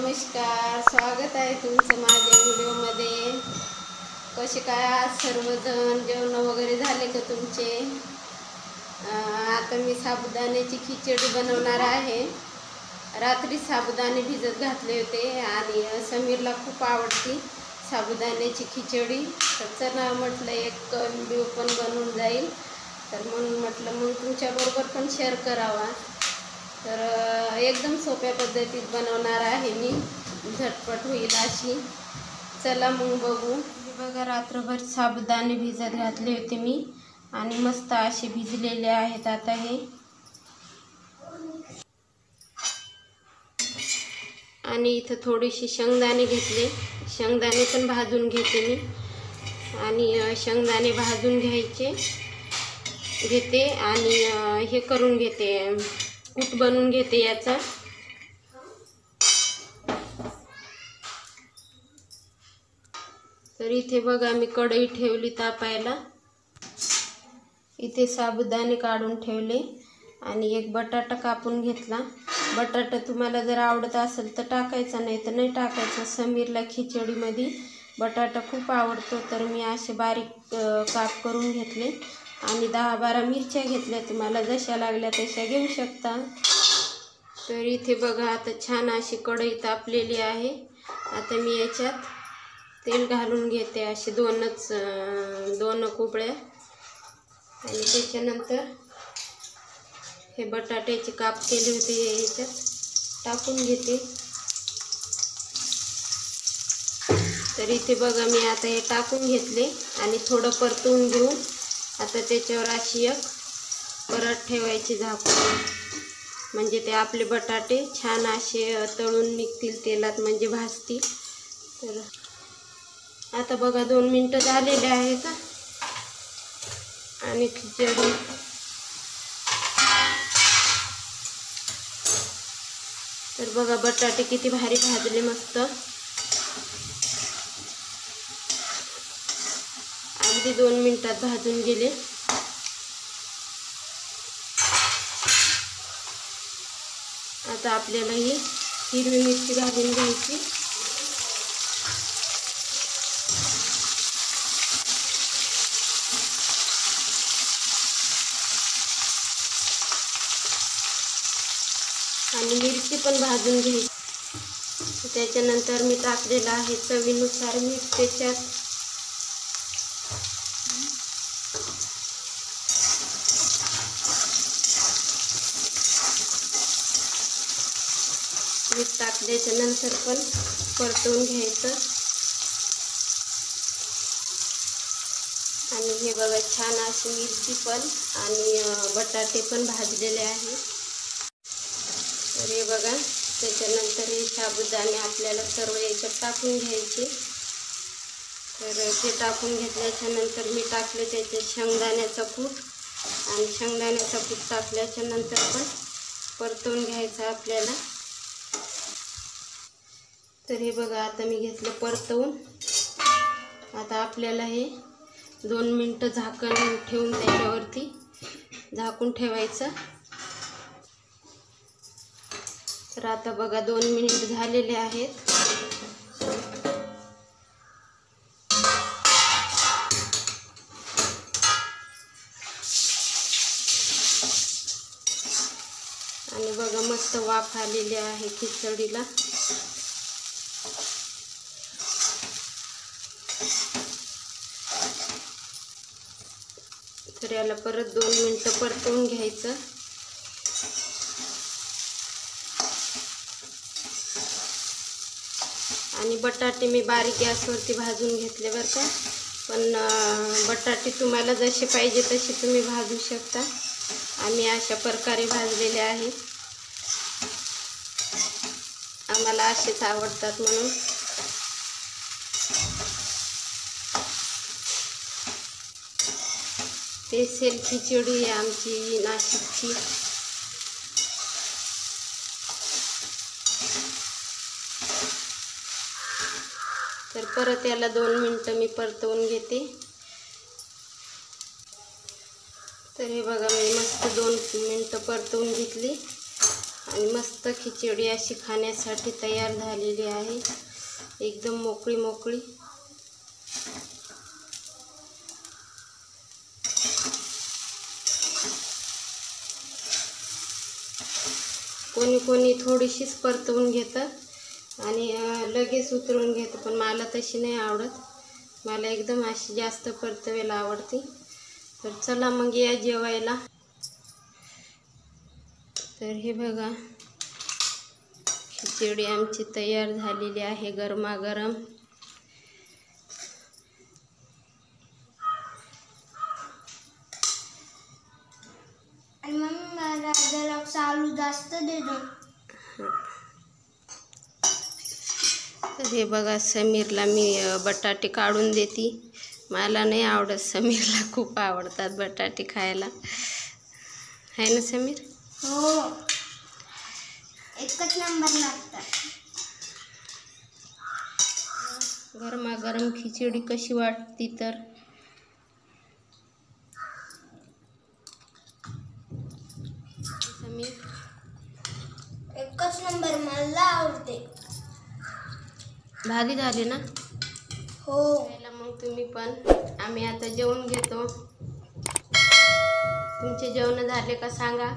नमस्कार, स्वागत आहे तुमचं माझ्या व्हिडिओमध्ये। कसे काय आज सर्वजण जेवण वगैरे झाले का तुमचे? आता मी साबुदाण्याची खिचडी बनवणार आहे। रात्री साबुदाणे भिजत घातले होते आणि समीरला खूप आवडती साबुदाण्याची खिचडी। तर चला म्हटलं एक व्हिडिओ पण बनवून जाईल, तर म्हणून म्हटलं मग तुमच्याबरोबर पण शेअर करावा। तर एकदम सोप्या पद्धतीत बनवणार आहे मी, झटपट होईल अशी। चला मग बघू। बघा, रात्रभर साबुदाणे भिजत घातले होते मी आणि मस्त असे भिजलेले आहेत आता हे। आणि इथं थोडीशी शेंगदाणे घेतले, शेंगदाणे पण भाजून घेते मी। आणि शेंगदाणे भाजून घेते आणि हे करून घेते, कूट बनवून घेते याचा। तर इथे बघा मी कढई ठेवली तापायला, इथे साबुदाणे काढून ठेवले आणि एक बटाटा कापून घेतला। बटाटा तुम्हाला जर आवडत असेल तर टाकायचा, नाही तर नाही टाकायचा। समीरला खिचडीमध्ये बटाटा खूप आवडतो, तर मी असे बारीक काप करून घेतले आणि 10-12 मिरच्या घेतल्या, तुम्हाला जशा लागल्या तशा घेऊ शकता। तर इथे बघा आता छान अशी कढई तापलेली आहे। आता मी याच्यात तेल घालून घेते, असे दोन कुबळ्या। आणि त्याच्यानंतर हे बटाट्याचे काप केले होते याच्यात टाकून घेते। तर इथे बघा मी आता हे टाकून घेतले आणि थोडं परतवून घेऊन आता त्याच्यावर अशी एक परत ठेवायची झाकून, म्हणजे ते आपले बटाटे छान असे तळून निघतील तेलात, म्हणजे भाजतील। तर आता बघा 2 मिनिटं झालेले आहेत आणि खिचडी तर बघा बटाटे किती भारी भाजले मस्त, अगदी 2 मिनिटात भाजून गेले। आता आपल्याला ही हिरवी मिरची घालून घ्यायची। आणि मिरची पण भाजून घ्यायची। त्याच्यानंतर मी टाकलेलं आहे चवीनुसार मीठ त्याच्यात। मीठ टाकल्याच्या नंतर पण परतवून घ्यायचं। आणि हे बघा छान अशी मिरची पण आणि बटाटे पण भाजलेले आहे। तर हे बघा, त्याच्यानंतर हे साबुदाणे आपल्याला सर्व याच्यात टाकून घ्यायचे। तर ते टाकून घेतल्याच्या नंतर मी टाकले त्याचे शेंगदाण्याचा कूट, आणि शेंगदाण्याचा कूट टाकल्याच्या नंतर पण परतवून घ्यायचं आपल्याला। तर हे बघा आता मी घेतलं परतवून। आता आपल्याला हे 2 मिनिटं झाकण ठेवून त्याच्यावरती झाकून ठेवायचं। तर आता बघा 2 मिनिट झालेले आहेत। आणि बघा मस्त वाफ आलेली आहे खिचडीला। तर याला परत 2 मिनिटं परतवून घ्यायचं। आणि बटाटे मी बारीक गॅसवरती भाजून घेतले बरं का, पण बटाटे तुम्हाला जसे पाहिजे तसे तुम्ही भाजू शकता। आम्ही अशा प्रकारे भाजलेले आहे, आम्हाला असेच आवडतात म्हणून। स्पेशल खिचडी आहे आमची नाशिकची। तर परत याला 2 मिनिटं मी परतवून घेते। तर हे बघा मी मस्त 2 मिनिटं परतवून घेतली आणि मस्त खिचडी अशी खाण्यासाठी तयार झालेली आहे, एकदम मोकळी मोकळी. कोणी कोणी थोडीशीच परतवून घेतं आणि लगेच उतरून घेतं, पण मला तशी नाही आवडत. मला एकदम अशी जास्त परतवेला आवडते. तर चला मग या जेवायला. तर हे बघा, खिचडी आमची तयार झालेली आहे गरमागरम. आणि मम्मी मला जरा आलू जास्त दे दो. तर हे बघा, समीरला मी बटाटे काढून देते. मला नाही आवडत, समीरला खूप आवडतात बटाटे खायला. आहे ना समीर? हो, एकच नंबर लागतात. गरमागरम खिचडी कशी वाटती तर समीर? एकच नंबर, मला आवडते. भारी झाली ना? हो. मग तुम्ही पण. आम्ही आता जेवून घेतो. तुमचे जेवण झाले का सांगा.